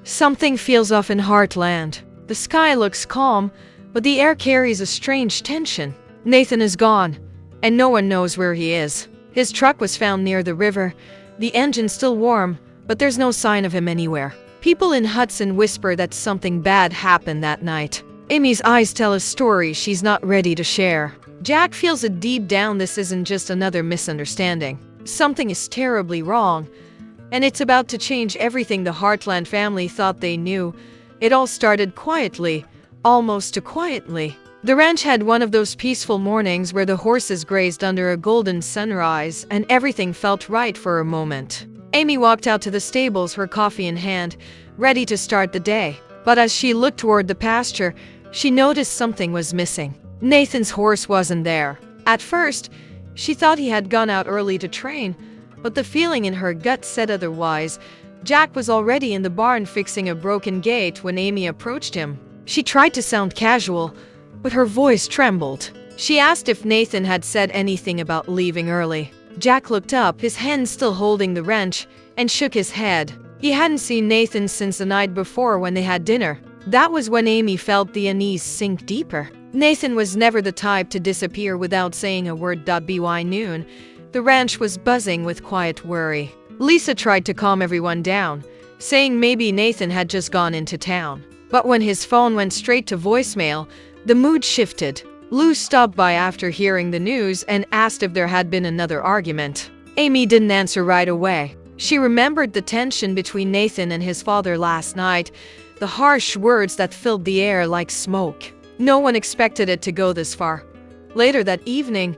Something feels off in Heartland. The sky looks calm, but the air carries a strange tension. Nathan is gone, and no one knows where he is. His truck was found near the river, the engine still warm, but there's no sign of him anywhere. People in Hudson whisper that something bad happened that night. Amy's eyes tell a story she's not ready to share. Jack feels that deep down this isn't just another misunderstanding. Something is terribly wrong, and it's about to change everything the Heartland family thought they knew. It all started quietly, almost too quietly. The ranch had one of those peaceful mornings where the horses grazed under a golden sunrise and everything felt right for a moment. Amy walked out to the stables, her coffee in hand, ready to start the day. But as she looked toward the pasture, she noticed something was missing. Nathan's horse wasn't there. At first, she thought he had gone out early to train, but the feeling in her gut said otherwise. Jack was already in the barn fixing a broken gate when Amy approached him. She tried to sound casual, but her voice trembled. She asked if Nathan had said anything about leaving early. Jack looked up, his hand still holding the wrench, and shook his head. He hadn't seen Nathan since the night before when they had dinner. That was when Amy felt the unease sink deeper. Nathan was never the type to disappear without saying a word. By noon, the ranch was buzzing with quiet worry. Lisa tried to calm everyone down, saying maybe Nathan had just gone into town. But when his phone went straight to voicemail, the mood shifted. Lou stopped by after hearing the news and asked if there had been another argument. Amy didn't answer right away. She remembered the tension between Nathan and his father last night, the harsh words that filled the air like smoke. No one expected it to go this far. Later that evening,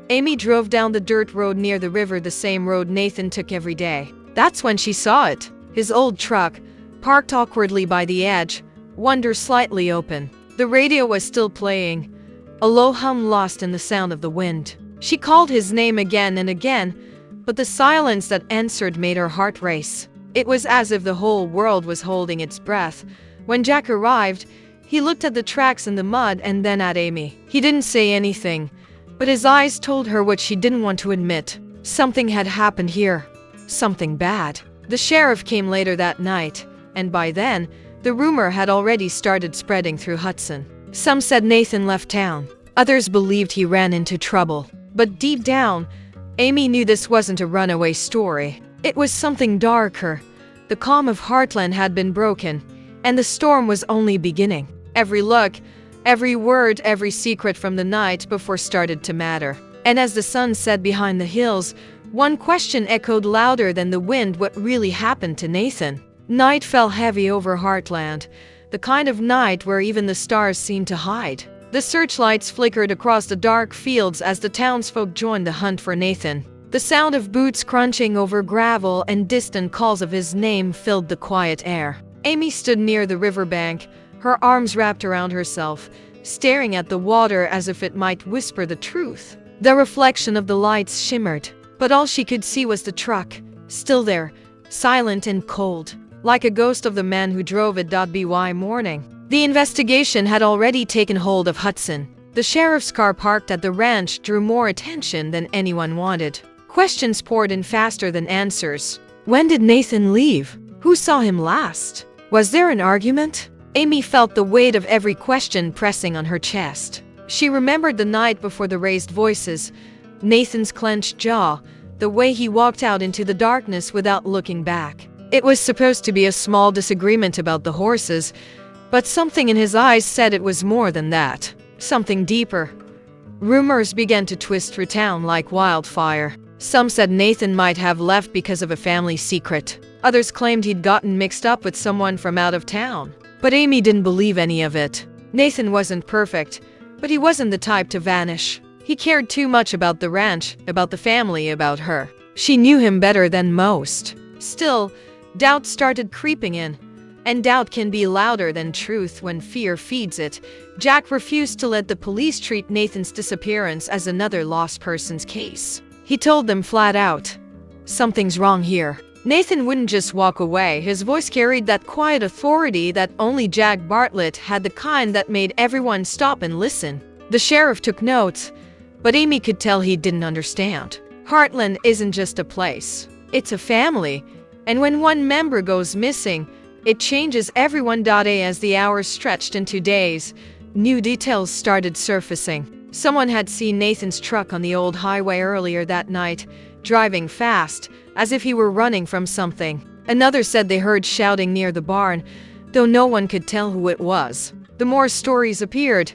Amy drove down the dirt road near the river, the same road Nathan took every day. That's when she saw it. His old truck, parked awkwardly by the edge, one door slightly open. The radio was still playing, a low hum lost in the sound of the wind. She called his name again and again, but the silence that answered made her heart race. It was as if the whole world was holding its breath. When Jack arrived, he looked at the tracks in the mud and then at Amy. He didn't say anything, but his eyes told her what she didn't want to admit. Something had happened here. Something bad. The sheriff came later that night, and by then, the rumor had already started spreading through Hudson. Some said Nathan left town. Others believed he ran into trouble. But deep down, Amy knew this wasn't a runaway story. It was something darker. The calm of Heartland had been broken, and the storm was only beginning. Every look, every word, every secret from the night before started to matter. And as the sun set behind the hills, one question echoed louder than the wind: what really happened to Nathan? Night fell heavy over Heartland, the kind of night where even the stars seemed to hide. The searchlights flickered across the dark fields as the townsfolk joined the hunt for Nathan. The sound of boots crunching over gravel and distant calls of his name filled the quiet air. Amy stood near the riverbank, her arms wrapped around herself, staring at the water as if it might whisper the truth. The reflection of the lights shimmered, but all she could see was the truck, still there, silent and cold, like a ghost of the man who drove it. By morning, the investigation had already taken hold of Hudson. The sheriff's car parked at the ranch drew more attention than anyone wanted. Questions poured in faster than answers. When did Nathan leave? Who saw him last? Was there an argument? Amy felt the weight of every question pressing on her chest. She remembered the night before, the raised voices, Nathan's clenched jaw, the way he walked out into the darkness without looking back. It was supposed to be a small disagreement about the horses, but something in his eyes said it was more than that. Something deeper. Rumors began to twist through town like wildfire. Some said Nathan might have left because of a family secret. Others claimed he'd gotten mixed up with someone from out of town. But Amy didn't believe any of it. Nathan wasn't perfect, but he wasn't the type to vanish. He cared too much about the ranch, about the family, about her. She knew him better than most. Still, doubt started creeping in. And doubt can be louder than truth when fear feeds it. Jack refused to let the police treat Nathan's disappearance as another lost person's case. He told them flat out, "Something's wrong here." Nathan wouldn't just walk away. His voice carried that quiet authority that only Jack Bartlett had, the kind that made everyone stop and listen. The sheriff took notes, but Amy could tell he didn't understand. Heartland isn't just a place. It's a family. And when one member goes missing, It changes everyone. As the hours stretched into days, new details started surfacing. Someone had seen Nathan's truck on the old highway earlier that night, driving fast, as if he were running from something. Another said they heard shouting near the barn, though no one could tell who it was. The more stories appeared,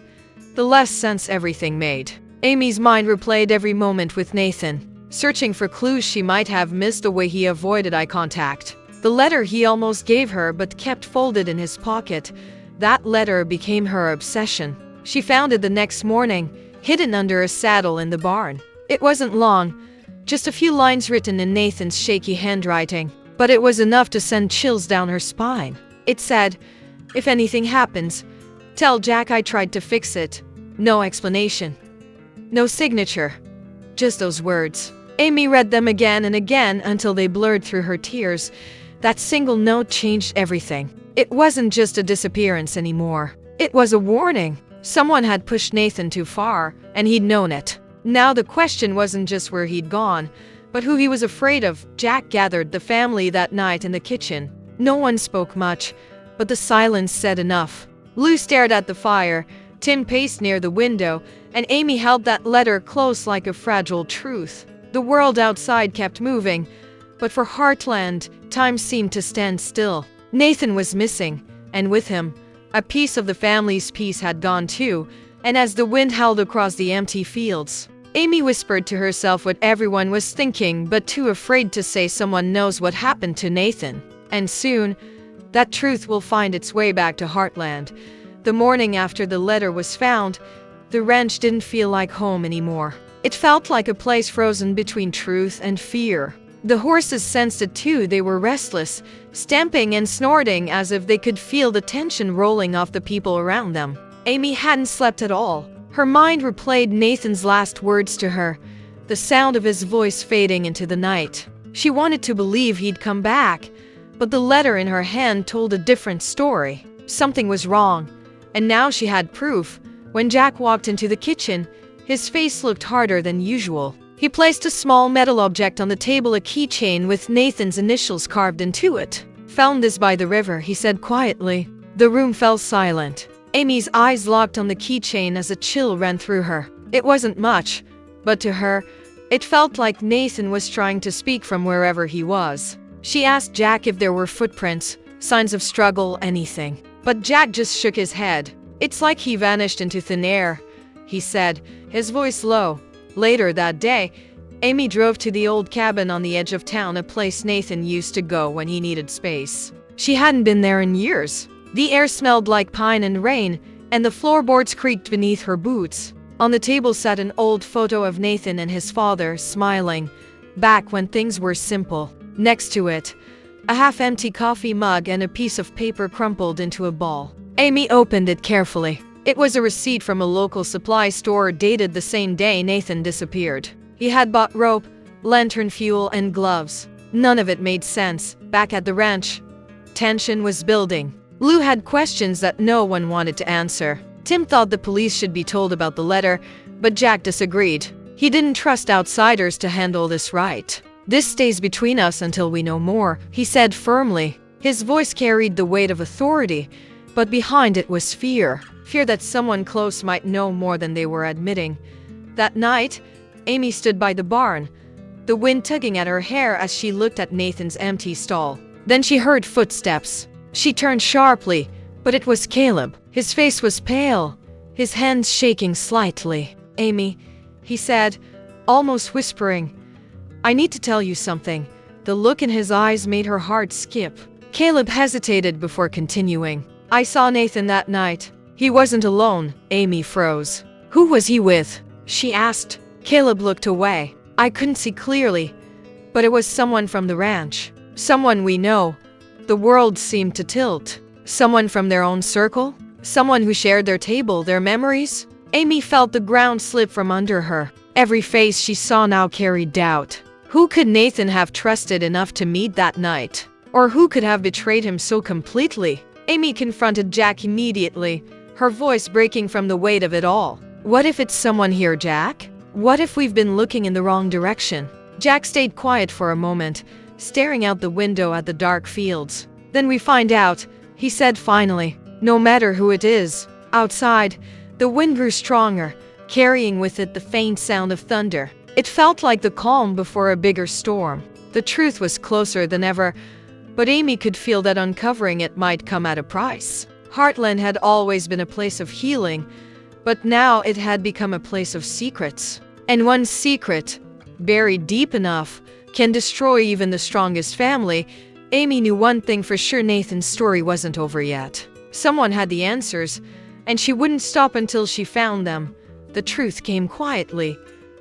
the less sense everything made. Amy's mind replayed every moment with Nathan, searching for clues she might have missed, the way he avoided eye contact. The letter he almost gave her but kept folded in his pocket. That letter became her obsession. She found it the next morning, hidden under a saddle in the barn. It wasn't long, just a few lines written in Nathan's shaky handwriting, but it was enough to send chills down her spine. It said, "If anything happens, tell Jack I tried to fix it." No explanation. No signature. Just those words. Amy read them again and again until they blurred through her tears. That single note changed everything. It wasn't just a disappearance anymore. It was a warning. Someone had pushed Nathan too far, and he'd known it. Now the question wasn't just where he'd gone, but who he was afraid of. Jack gathered the family that night in the kitchen. No one spoke much, but the silence said enough. Lou stared at the fire, Tim paced near the window, and Amy held that letter close like a fragile truth. The world outside kept moving, but for Heartland, time seemed to stand still. Nathan was missing, and with him, a piece of the family's peace had gone too. And as the wind howled across the empty fields, Amy whispered to herself what everyone was thinking, but too afraid to say. Someone knows what happened to Nathan, and soon, that truth will find its way back to Heartland. The morning after the letter was found, the ranch didn't feel like home anymore. It felt like a place frozen between truth and fear. The horses sensed it too. They were restless, stamping and snorting as if they could feel the tension rolling off the people around them. Amy hadn't slept at all. Her mind replayed Nathan's last words to her, the sound of his voice fading into the night. She wanted to believe he'd come back, but the letter in her hand told a different story. Something was wrong, and now she had proof. When Jack walked into the kitchen, his face looked harder than usual. He placed a small metal object on the table, a keychain with Nathan's initials carved into it. "Found this by the river," he said quietly. The room fell silent. Amy's eyes locked on the keychain as a chill ran through her. It wasn't much, but to her, it felt like Nathan was trying to speak from wherever he was. She asked Jack if there were footprints, signs of struggle, anything. But Jack just shook his head. "It's like he vanished into thin air," he said, his voice low. Later that day, Amy drove to the old cabin on the edge of town, a place Nathan used to go when he needed space. She hadn't been there in years. The air smelled like pine and rain, and the floorboards creaked beneath her boots. On the table sat an old photo of Nathan and his father, smiling, back when things were simple. Next to it, a half-empty coffee mug and a piece of paper crumpled into a ball. Amy opened it carefully. It was a receipt from a local supply store dated the same day Nathan disappeared. He had bought rope, lantern fuel, and gloves. None of it made sense. Back at the ranch, tension was building. Lou had questions that no one wanted to answer. Tim thought the police should be told about the letter, but Jack disagreed. He didn't trust outsiders to handle this right. "This stays between us until we know more," he said firmly. His voice carried the weight of authority, but behind it was fear. Fear that someone close might know more than they were admitting. That night, Amy stood by the barn, the wind tugging at her hair as she looked at Nathan's empty stall. Then she heard footsteps. She turned sharply, but it was Caleb. His face was pale, his hands shaking slightly. "Amy," he said, almost whispering, "I need to tell you something." The look in his eyes made her heart skip. Caleb hesitated before continuing. "I saw Nathan that night. He wasn't alone." Amy froze. "Who was he with?" she asked. Caleb looked away. "I couldn't see clearly, but it was someone from the ranch. Someone we know." The world seemed to tilt. Someone from their own circle? Someone who shared their table, their memories? Amy felt the ground slip from under her. Every face she saw now carried doubt. Who could Nathan have trusted enough to meet that night? Or who could have betrayed him so completely? Amy confronted Jack immediately, her voice breaking from the weight of it all. "What if it's someone here, Jack? What if we've been looking in the wrong direction?" Jack stayed quiet for a moment, staring out the window at the dark fields. Then we find out, he said finally. No matter who it is. Outside, the wind grew stronger, carrying with it the faint sound of thunder. It felt like the calm before a bigger storm. The truth was closer than ever, but Amy could feel that uncovering it might come at a price. Heartland had always been a place of healing, but now it had become a place of secrets. And one secret, buried deep enough, can destroy even the strongest family. Amy knew one thing for sure: Nathan's story wasn't over yet. Someone had the answers, and she wouldn't stop until she found them. The truth came quietly,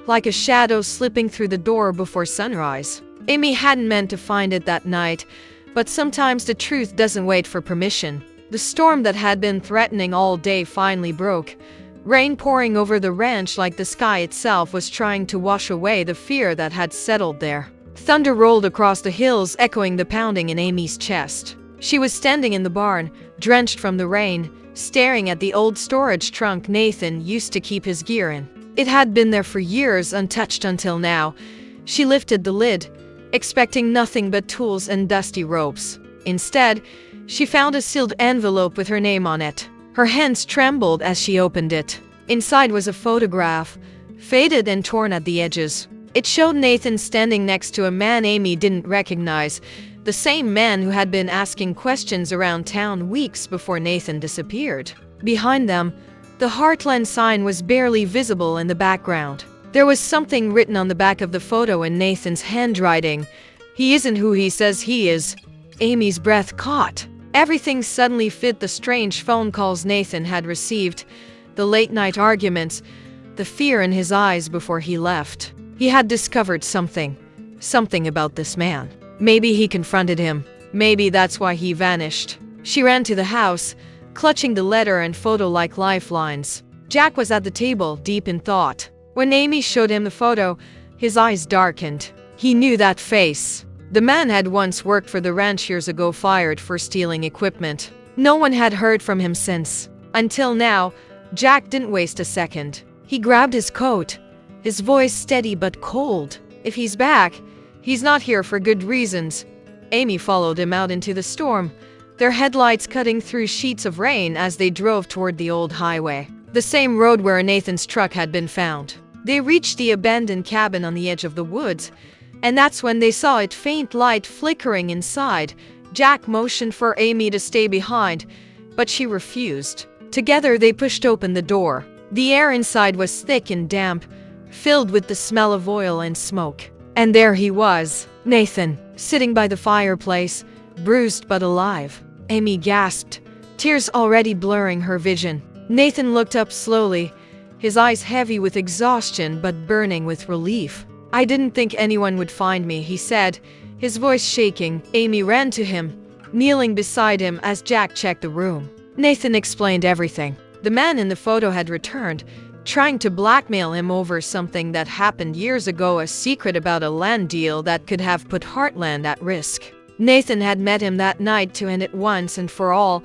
like a shadow slipping through the door before sunrise. Amy hadn't meant to find it that night, but sometimes the truth doesn't wait for permission. The storm that had been threatening all day finally broke, rain pouring over the ranch like the sky itself was trying to wash away the fear that had settled there. Thunder rolled across the hills, echoing the pounding in Amy's chest. She was standing in the barn, drenched from the rain, staring at the old storage trunk Nathan used to keep his gear in. It had been there for years, untouched until now. She lifted the lid, expecting nothing but tools and dusty ropes. Instead, she found a sealed envelope with her name on it. Her hands trembled as she opened it. Inside was a photograph, faded and torn at the edges. It showed Nathan standing next to a man Amy didn't recognize, the same man who had been asking questions around town weeks before Nathan disappeared. Behind them, the Heartland sign was barely visible in the background. There was something written on the back of the photo in Nathan's handwriting. "He isn't who he says he is." Amy's breath caught. Everything suddenly fit: the strange phone calls Nathan had received, the late-night arguments, the fear in his eyes before he left. He had discovered something about this man. Maybe he confronted him. Maybe that's why he vanished. She ran to the house, clutching the letter and photo like lifelines. Jack was at the table, deep in thought. When Amy showed him the photo, his eyes darkened. He knew that face. The man had once worked for the ranch years ago, fired for stealing equipment. No one had heard from him since. Until now, Jack didn't waste a second. He grabbed his coat, his voice steady but cold. "If he's back, he's not here for good reasons." Amy followed him out into the storm, their headlights cutting through sheets of rain as they drove toward the old highway, the same road where Nathan's truck had been found. They reached the abandoned cabin on the edge of the woods, and that's when they saw its faint light flickering inside. Jack motioned for Amy to stay behind, but she refused. Together they pushed open the door. The air inside was thick and damp, filled with the smell of oil and smoke. And there he was, Nathan, sitting by the fireplace, bruised but alive. Amy gasped, tears already blurring her vision. Nathan looked up slowly, his eyes heavy with exhaustion but burning with relief. "I didn't think anyone would find me," he said, his voice shaking. Amy ran to him, kneeling beside him as Jack checked the room. Nathan explained everything. The man in the photo had returned, trying to blackmail him over something that happened years ago, a secret about a land deal that could have put Heartland at risk. Nathan had met him that night to end it once and for all,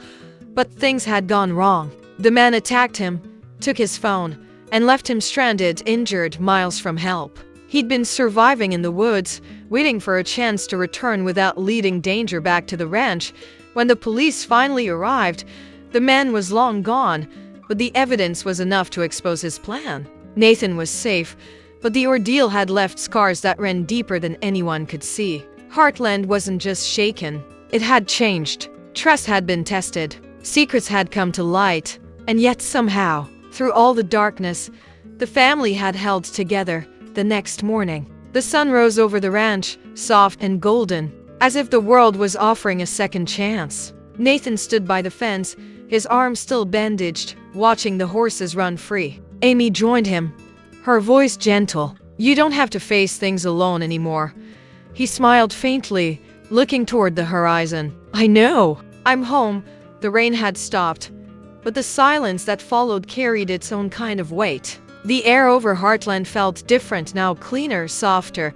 but things had gone wrong. The man attacked him, took his phone, and left him stranded, injured, miles from help. He'd been surviving in the woods, waiting for a chance to return without leading danger back to the ranch. When the police finally arrived, the man was long gone, but the evidence was enough to expose his plan. Nathan was safe, but the ordeal had left scars that ran deeper than anyone could see. Heartland wasn't just shaken, it had changed. Trust had been tested, secrets had come to light, and yet somehow, through all the darkness, the family had held together. The next morning, the sun rose over the ranch, soft and golden, as if the world was offering a second chance. Nathan stood by the fence, his arms still bandaged, watching the horses run free. Amy joined him, her voice gentle. "You don't have to face things alone anymore." He smiled faintly, looking toward the horizon. "I know. I'm home." The rain had stopped, but the silence that followed carried its own kind of weight. The air over Heartland felt different now, cleaner, softer,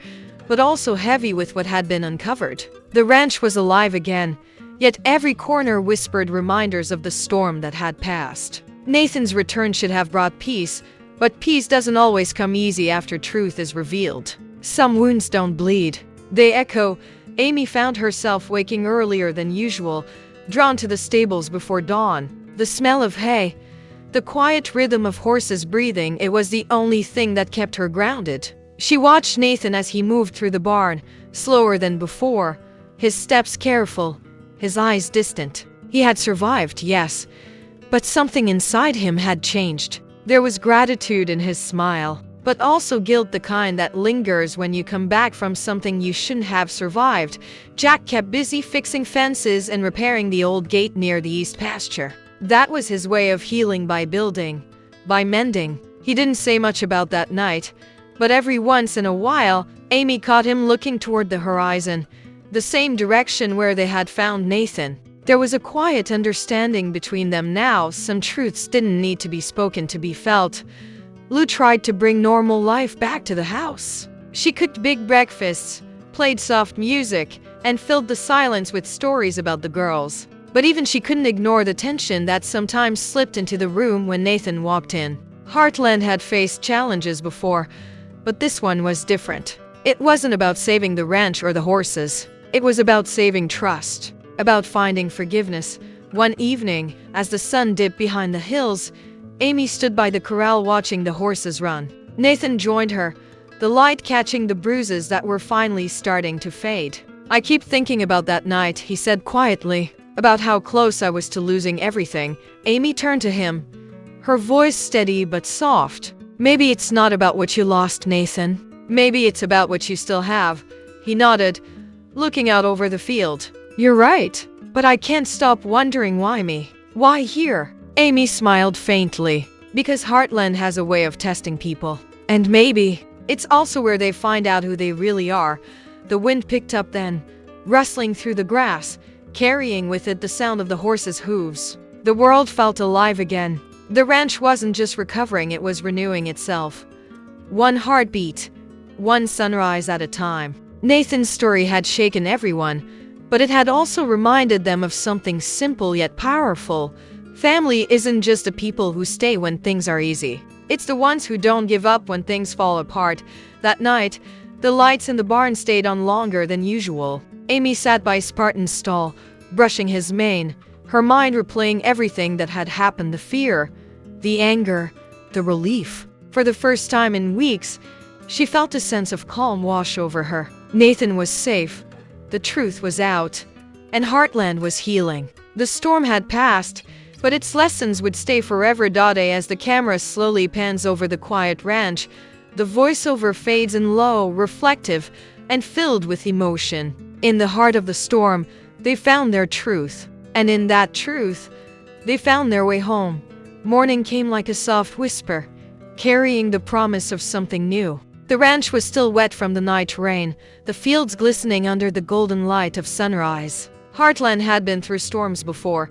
but also heavy with what had been uncovered. The ranch was alive again, yet every corner whispered reminders of the storm that had passed. Nathan's return should have brought peace, but peace doesn't always come easy after truth is revealed. Some wounds don't bleed. They echo, Amy found herself waking earlier than usual, drawn to the stables before dawn. The smell of hay, the quiet rhythm of horses breathing, it was the only thing that kept her grounded. She watched Nathan as he moved through the barn, slower than before, his steps careful, his eyes distant. He had survived, yes, but something inside him had changed. There was gratitude in his smile, but also guilt, the kind that lingers when you come back from something you shouldn't have survived. Jack kept busy fixing fences and repairing the old gate near the east pasture. That was his way of healing, by building, by mending. He didn't say much about that night, but every once in a while, Amy caught him looking toward the horizon, the same direction where they had found Nathan. There was a quiet understanding between them now. Some truths didn't need to be spoken to be felt. Lou tried to bring normal life back to the house. She cooked big breakfasts, played soft music, and filled the silence with stories about the girls. But even she couldn't ignore the tension that sometimes slipped into the room when Nathan walked in. Heartland had faced challenges before, but this one was different. It wasn't about saving the ranch or the horses. It was about saving trust, about finding forgiveness. One evening, as the sun dipped behind the hills, Amy stood by the corral watching the horses run. Nathan joined her, the light catching the bruises that were finally starting to fade. "I keep thinking about that night," he said quietly, "about how close I was to losing everything." Amy turned to him, her voice steady but soft. "Maybe it's not about what you lost, Nathan. Maybe it's about what you still have." He nodded, looking out over the field. "You're right, but I can't stop wondering why me. Why here?" Amy smiled faintly. "Because Heartland has a way of testing people. And maybe it's also where they find out who they really are." The wind picked up then, rustling through the grass, carrying with it the sound of the horses' hooves. The world felt alive again. The ranch wasn't just recovering, it was renewing itself. One heartbeat, one sunrise at a time. Nathan's story had shaken everyone, but it had also reminded them of something simple yet powerful. Family isn't just the people who stay when things are easy. It's the ones who don't give up when things fall apart. That night, the lights in the barn stayed on longer than usual. Amy sat by Spartan's stall, brushing his mane, her mind replaying everything that had happened, the fear, the anger, the relief. For the first time in weeks, she felt a sense of calm wash over her. Nathan was safe, the truth was out, and Heartland was healing. The storm had passed, but its lessons would stay forever. As the camera slowly pans over the quiet ranch, the voiceover fades in low, reflective, and filled with emotion. In the heart of the storm, they found their truth. And in that truth, they found their way home. Morning came like a soft whisper, carrying the promise of something new. The ranch was still wet from the night rain, the fields glistening under the golden light of sunrise. Heartland had been through storms before,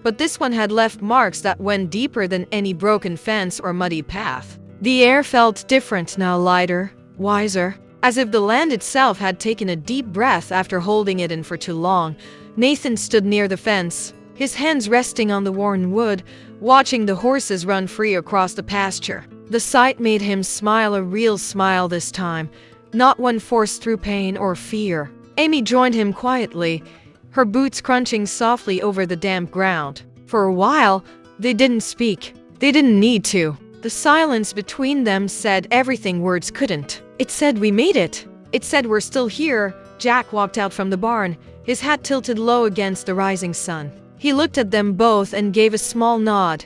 but this one had left marks that went deeper than any broken fence or muddy path. The air felt different now, lighter, wiser, as if the land itself had taken a deep breath after holding it in for too long. Nathan stood near the fence, his hands resting on the worn wood, watching the horses run free across the pasture. The sight made him smile, a real smile this time, not one forced through pain or fear. Amy joined him quietly, her boots crunching softly over the damp ground. For a while, they didn't speak. They didn't need to. The silence between them said everything words couldn't. It said, "We made it." It said, "We're still here." Jack walked out from the barn, his hat tilted low against the rising sun. He looked at them both and gave a small nod,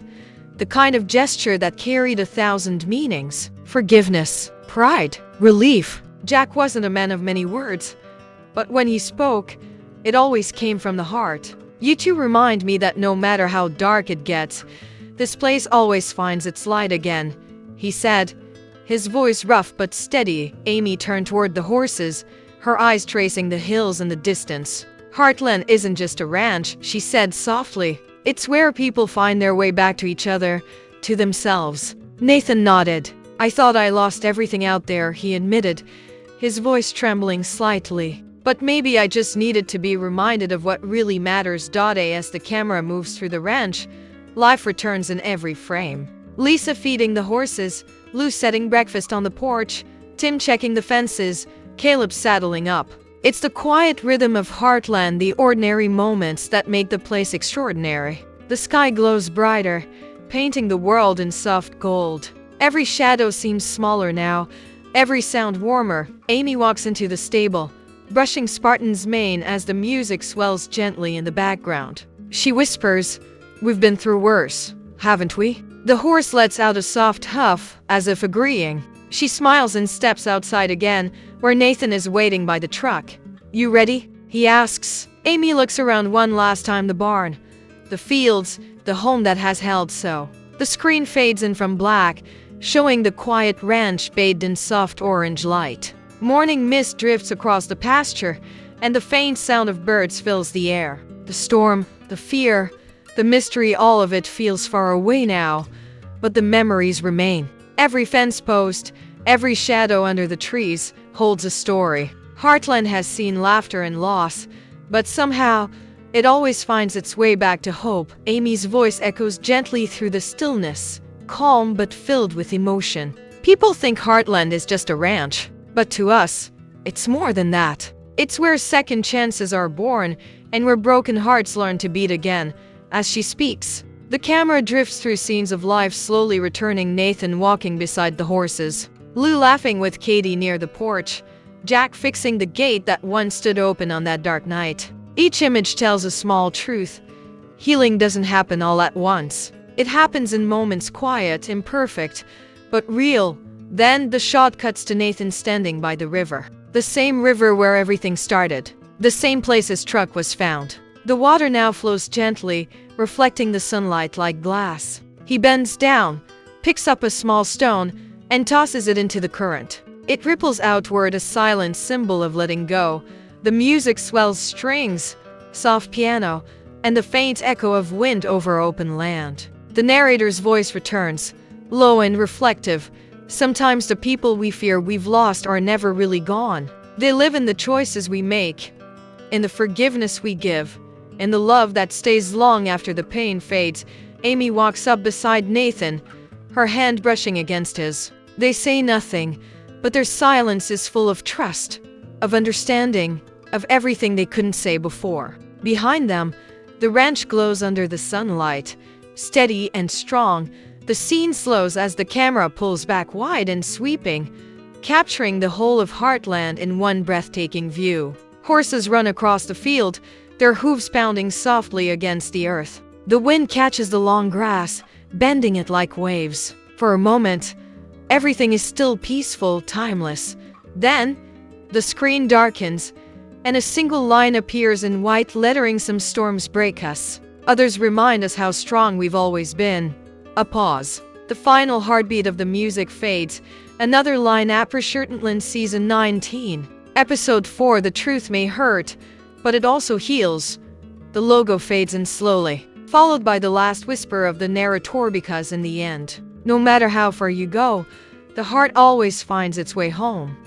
the kind of gesture that carried 1,000 meanings. Forgiveness, pride, relief. Jack wasn't a man of many words, but when he spoke, it always came from the heart. "You two remind me that no matter how dark it gets, this place always finds its light again," he said, his voice rough but steady. Amy turned toward the horses, her eyes tracing the hills in the distance. "Heartland isn't just a ranch," she said softly. "It's where people find their way back to each other, to themselves." Nathan nodded. "I thought I lost everything out there," he admitted, his voice trembling slightly. "But maybe I just needed to be reminded of what really matters." As the camera moves through the ranch, life returns in every frame. Lisa feeding the horses, Lou setting breakfast on the porch, Tim checking the fences, Caleb saddling up. It's the quiet rhythm of Heartland, the ordinary moments that make the place extraordinary. The sky glows brighter, painting the world in soft gold. Every shadow seems smaller now, every sound warmer. Amy walks into the stable, brushing Spartan's mane as the music swells gently in the background. She whispers, "We've been through worse, haven't we?" The horse lets out a soft huff, as if agreeing. She smiles and steps outside again, where Nathan is waiting by the truck. "You ready?" he asks. Amy looks around one last time. The barn, the fields, the home that has held so. The screen fades in from black, showing the quiet ranch bathed in soft orange light. Morning mist drifts across the pasture, and the faint sound of birds fills the air. The storm, the fear, the mystery, all of it feels far away now, but the memories remain. Every fence post, every shadow under the trees holds a story. Heartland has seen laughter and loss, but somehow it always finds its way back to hope. Amy's voice echoes gently through the stillness, calm but filled with emotion. People think Heartland is just a ranch, but to us, it's more than that. It's where second chances are born and where broken hearts learn to beat again. As she speaks, the camera drifts through scenes of life, slowly returning. Nathan walking beside the horses, Lou laughing with Katie near the porch, Jack fixing the gate that once stood open on that dark night. Each image tells a small truth. Healing doesn't happen all at once. It happens in moments, quiet, imperfect, but real. Then the shot cuts to Nathan standing by the river. The same river where everything started. The same place his truck was found. The water now flows gently, reflecting the sunlight like glass. He bends down, picks up a small stone, and tosses it into the current. It ripples outward, a silent symbol of letting go. The music swells, strings, soft piano, and the faint echo of wind over open land. The narrator's voice returns, low and reflective. Sometimes the people we fear we've lost are never really gone. They live in the choices we make, in the forgiveness we give, in the love that stays long after the pain fades. Amy walks up beside Nathan, her hand brushing against his. They say nothing, but their silence is full of trust, of understanding, of everything they couldn't say before. Behind them, the ranch glows under the sunlight, steady and strong. The scene slows as the camera pulls back, wide and sweeping, capturing the whole of Heartland in one breathtaking view. Horses run across the field, their hooves pounding softly against the earth. The wind catches the long grass, bending it like waves. For a moment, everything is still, peaceful, timeless. Then, the screen darkens, and a single line appears in white lettering. Some storms break us. Others remind us how strong we've always been. A pause. The final heartbeat of the music fades. Another line. Heartland Season 19. Episode 4. The truth may hurt, but it also heals. The logo fades in slowly, followed by the last whisper of the narrator, because in the end, no matter how far you go, the heart always finds its way home.